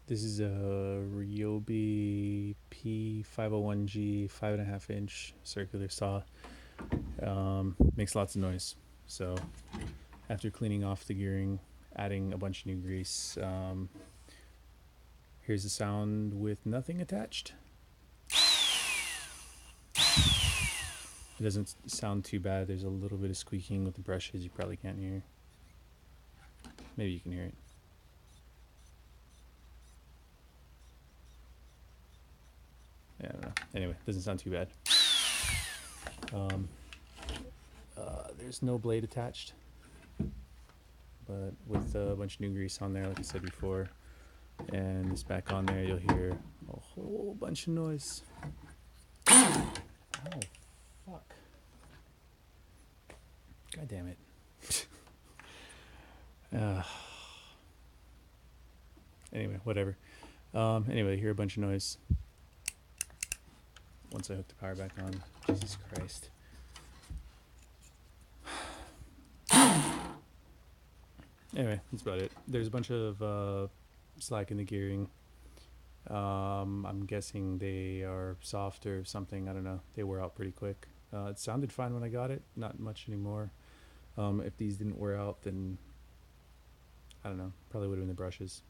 This is a Ryobi P501G 5.5 inch circular saw. Makes lots of noise. So after cleaning off the gearing, adding a bunch of new grease, here's the sound with nothing attached. It doesn't sound too bad. There's a little bit of squeaking with the brushes you probably can't hear. Maybe you can hear it. Yeah, I don't know. Anyway, doesn't sound too bad. There's no blade attached, but with a bunch of new grease on there, like I said before, and this back on there, you'll hear a whole bunch of noise. Oh, fuck. God damn it. Anyway, whatever. Anyway, hear a bunch of noise once I hook the power back on. Jesus Christ. Anyway, that's about it. There's a bunch of slack in the gearing. I'm guessing they are soft or something. I don't know. They wear out pretty quick. It sounded fine when I got it. Not much anymore. If these didn't wear out, then I don't know. Probably would have been the brushes.